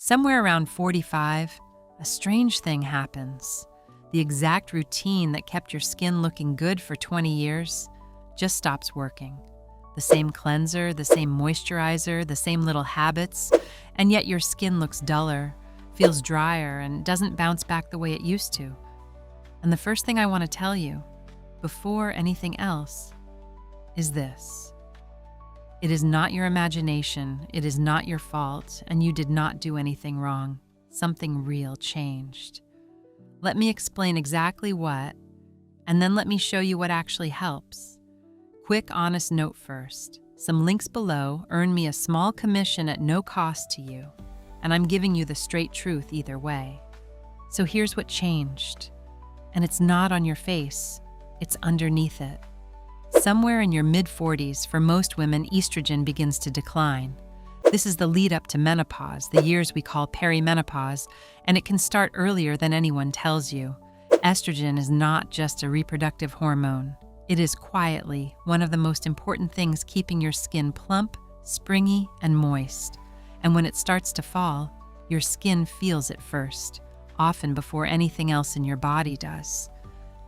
Somewhere around 45, a strange thing happens. The exact routine that kept your skin looking good for 20 years just stops working. The same cleanser, the same moisturizer, the same little habits, and yet your skin looks duller, feels drier, and doesn't bounce back the way it used to. And the first thing I want to tell you, before anything else, is this. It is not your imagination, it is not your fault, and you did not do anything wrong. Something real changed. Let me explain exactly what, and then let me show you what actually helps. Quick, honest note first. Some links below earn me a small commission at no cost to you, and I'm giving you the straight truth either way. So here's what changed. And it's not on your face, it's underneath it. Somewhere in your mid-40s, for most women, estrogen begins to decline. This is the lead up to menopause, the years we call perimenopause, and it can start earlier than anyone tells you. Estrogen is not just a reproductive hormone. It is quietly one of the most important things keeping your skin plump, springy, and moist. And when it starts to fall, your skin feels it first, often before anything else in your body does.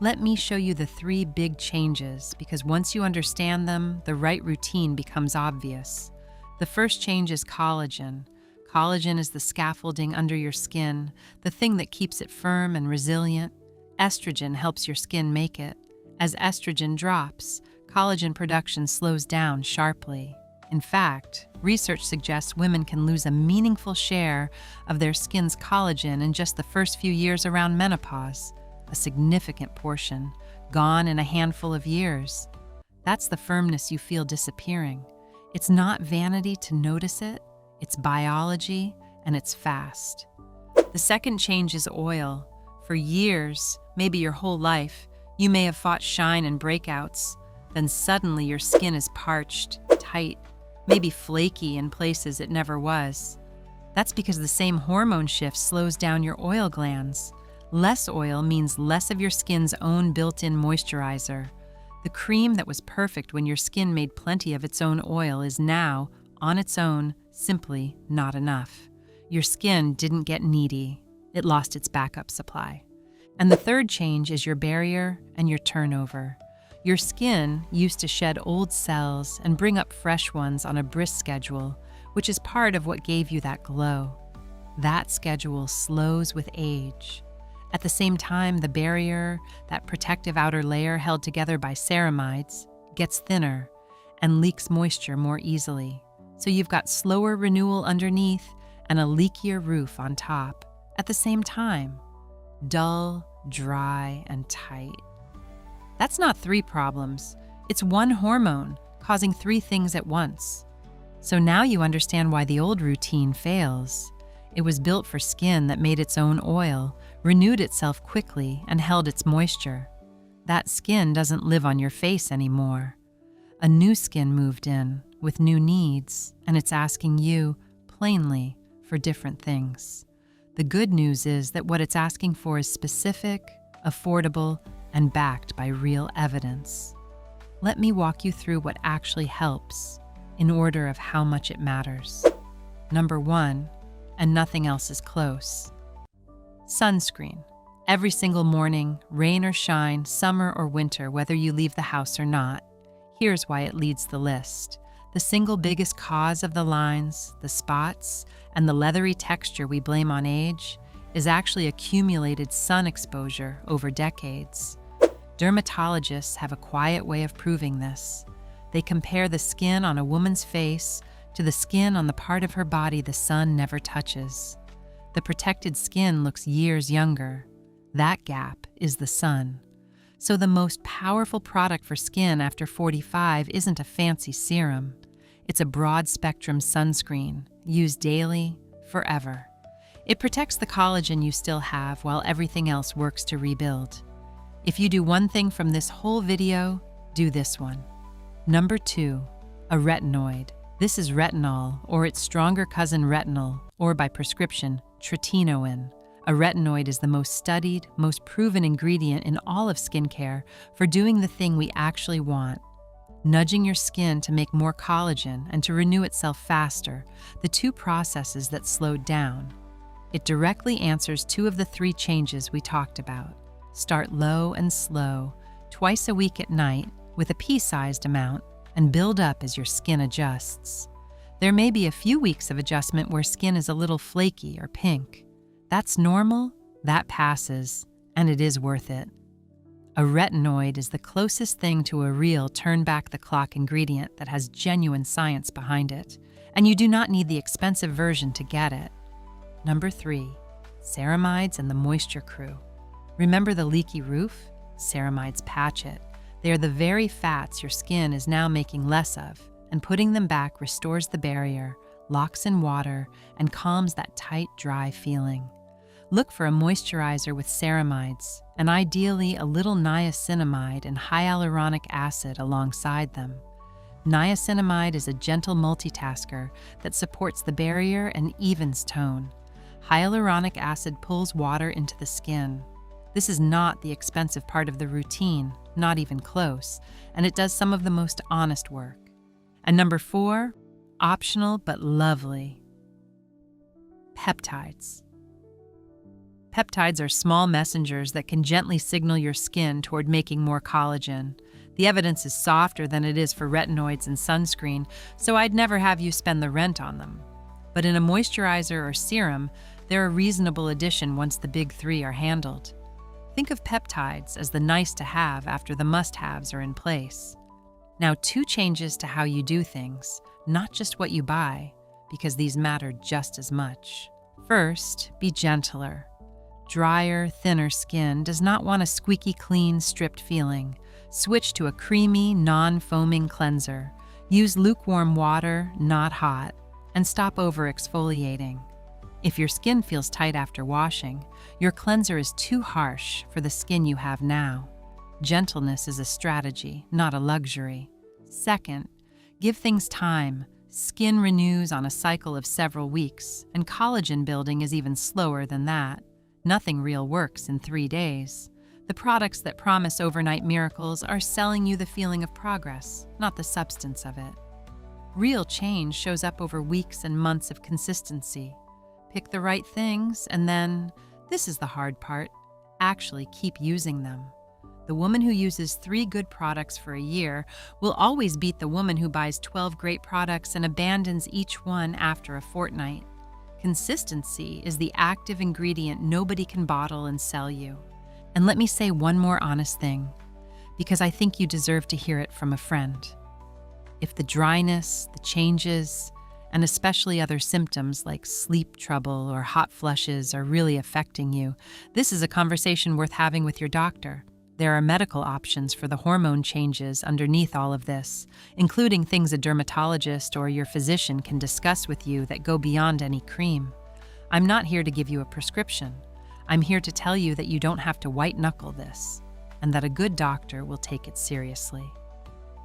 Let me show you the 3 big changes, because once you understand them, the right routine becomes obvious. The first change is collagen. Collagen is the scaffolding under your skin, the thing that keeps it firm and resilient. Estrogen helps your skin make it. As estrogen drops, collagen production slows down sharply. In fact, research suggests women can lose a meaningful share of their skin's collagen in just the first few years around menopause. A significant portion, gone in a handful of years. That's the firmness you feel disappearing. It's not vanity to notice it, it's biology, and it's fast. The second change is oil. For years, maybe your whole life, you may have fought shine and breakouts. Then suddenly your skin is parched, tight, maybe flaky in places it never was. That's because the same hormone shift slows down your oil glands. Less oil means less of your skin's own built-in moisturizer. The cream that was perfect when your skin made plenty of its own oil is now, on its own, simply not enough. Your skin didn't get needy. It lost its backup supply. And the third change is your barrier and your turnover. Your skin used to shed old cells and bring up fresh ones on a brisk schedule, which is part of what gave you that glow. That schedule slows with age. At the same time, the barrier, that protective outer layer held together by ceramides, gets thinner and leaks moisture more easily. So you've got slower renewal underneath and a leakier roof on top. At the same time, dull, dry, and tight. That's not 3 problems. It's one hormone causing 3 things at once. So now you understand why the old routine fails. It was built for skin that made its own oil, renewed itself quickly, and held its moisture. That skin doesn't live on your face anymore. A new skin moved in, with new needs, and it's asking you, plainly, for different things. The good news is that what it's asking for is specific, affordable, and backed by real evidence. Let me walk you through what actually helps, in order of how much it matters. Number 1, and nothing else is close. Sunscreen. Every single morning, rain or shine, summer or winter, whether you leave the house or not. Here's why it leads the list. The single biggest cause of the lines, the spots, and the leathery texture we blame on age is actually accumulated sun exposure over decades. Dermatologists have a quiet way of proving this. They compare the skin on a woman's face to the skin on the part of her body the sun never touches. The protected skin looks years younger. That gap is the sun. So the most powerful product for skin after 45 isn't a fancy serum. It's a broad-spectrum sunscreen, used daily, forever. It protects the collagen you still have while everything else works to rebuild. If you do one thing from this whole video, do this one. Number 2, a retinoid. This is retinol, or its stronger cousin retinol, or by prescription, tretinoin. A retinoid is the most studied, most proven ingredient in all of skincare for doing the thing we actually want. Nudging your skin to make more collagen and to renew itself faster, the 2 processes that slowed down. It directly answers two of the three changes we talked about. Start low and slow, twice a week at night with a pea-sized amount, and build up as your skin adjusts. There may be a few weeks of adjustment where skin is a little flaky or pink. That's normal, that passes, and it is worth it. A retinoid is the closest thing to a real turn-back-the-clock ingredient that has genuine science behind it, and you do not need the expensive version to get it. Number 3, ceramides and the moisture crew. Remember the leaky roof? Ceramides patch it. They are the very fats your skin is now making less of, and putting them back restores the barrier, locks in water, and calms that tight, dry feeling. Look for a moisturizer with ceramides, and ideally a little niacinamide and hyaluronic acid alongside them. Niacinamide is a gentle multitasker that supports the barrier and evens tone. Hyaluronic acid pulls water into the skin. This is not the expensive part of the routine, not even close, and it does some of the most honest work. And number 4, optional but lovely, peptides. Peptides are small messengers that can gently signal your skin toward making more collagen. The evidence is softer than it is for retinoids and sunscreen, so I'd never have you spend the rent on them. But in a moisturizer or serum, they're a reasonable addition once the big 3 are handled. Think of peptides as the nice-to-have after the must-haves are in place. Now, 2 changes to how you do things, not just what you buy, because these matter just as much. First, be gentler. Drier, thinner skin does not want a squeaky clean, stripped feeling. Switch to a creamy, non-foaming cleanser. Use lukewarm water, not hot, and stop over-exfoliating. If your skin feels tight after washing, your cleanser is too harsh for the skin you have now. Gentleness is a strategy, not a luxury. Second, give things time. Skin renews on a cycle of several weeks, and collagen building is even slower than that. Nothing real works in 3 days. The products that promise overnight miracles are selling you the feeling of progress, not the substance of it. Real change shows up over weeks and months of consistency. Pick the right things, and then, this is the hard part, actually keep using them. The woman who uses 3 good products for a year will always beat the woman who buys 12 great products and abandons each one after a fortnight. Consistency is the active ingredient nobody can bottle and sell you. And let me say one more honest thing, because I think you deserve to hear it from a friend. If the dryness, the changes, and especially other symptoms like sleep trouble or hot flushes are really affecting you, this is a conversation worth having with your doctor. There are medical options for the hormone changes underneath all of this, including things a dermatologist or your physician can discuss with you that go beyond any cream. I'm not here to give you a prescription. I'm here to tell you that you don't have to white-knuckle this, and that a good doctor will take it seriously.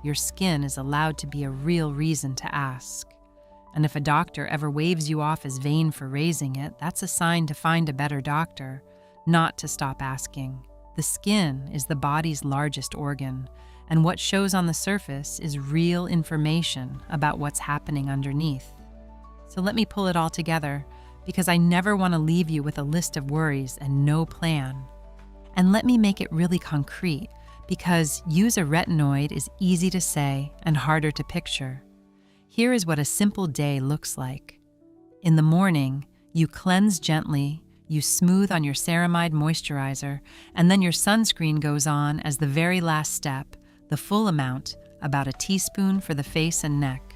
Your skin is allowed to be a real reason to ask. And if a doctor ever waves you off as vain for raising it, that's a sign to find a better doctor, not to stop asking. The skin is the body's largest organ, and what shows on the surface is real information about what's happening underneath. So let me pull it all together, because I never want to leave you with a list of worries and no plan. And let me make it really concrete, because use a retinoid is easy to say and harder to picture. Here is what a simple day looks like. In the morning, you cleanse gently, you smooth on your ceramide moisturizer, and then your sunscreen goes on as the very last step, the full amount, about a teaspoon for the face and neck.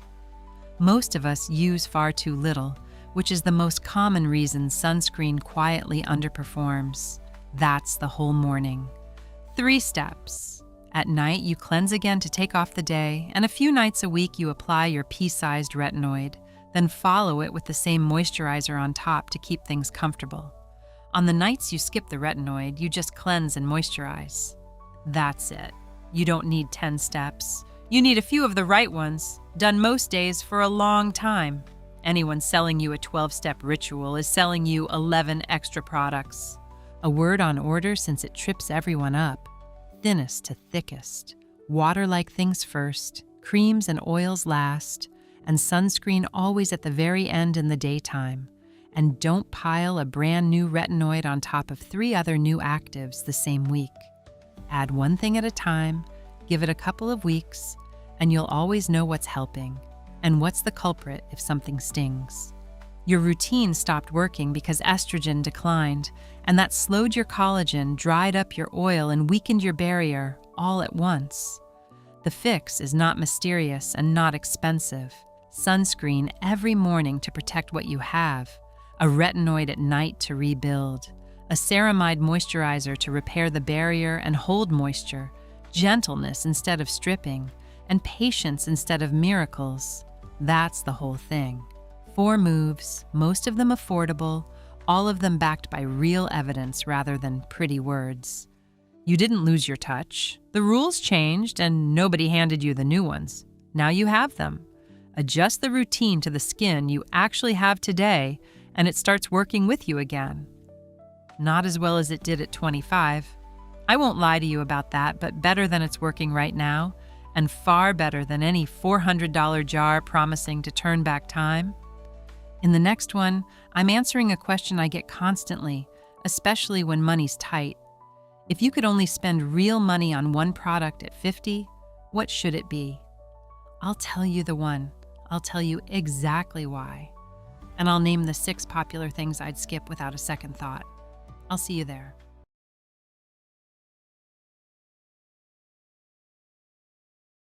Most of us use far too little, which is the most common reason sunscreen quietly underperforms. That's the whole morning. 3 steps. At night, you cleanse again to take off the day, and a few nights a week you apply your pea-sized retinoid, then follow it with the same moisturizer on top to keep things comfortable. On the nights you skip the retinoid, you just cleanse and moisturize. That's it. You don't need 10 steps. You need a few of the right ones, done most days for a long time. Anyone selling you a 12-step ritual is selling you 11 extra products. A word on order since it trips everyone up. Thinnest to thickest. Water-like things first, creams and oils last, and sunscreen always at the very end in the daytime. And don't pile a brand new retinoid on top of 3 other new actives the same week. Add one thing at a time, give it a couple of weeks, and you'll always know what's helping and what's the culprit if something stings. Your routine stopped working because estrogen declined, and that slowed your collagen, dried up your oil, and weakened your barrier all at once. The fix is not mysterious and not expensive. Sunscreen every morning to protect what you have, a retinoid at night to rebuild, a ceramide moisturizer to repair the barrier and hold moisture, gentleness instead of stripping, and patience instead of miracles. That's the whole thing. 4 moves, most of them affordable, all of them backed by real evidence rather than pretty words. You didn't lose your touch. The rules changed and nobody handed you the new ones. Now you have them. Adjust the routine to the skin you actually have today, and it starts working with you again. Not as well as it did at 25. I won't lie to you about that, but better than it's working right now, and far better than any $400 jar promising to turn back time. In the next one, I'm answering a question I get constantly, especially when money's tight. If you could only spend real money on one product at 50, what should it be? I'll tell you the one. I'll tell you exactly why. And I'll name the 6 popular things I'd skip without a second thought. I'll see you there.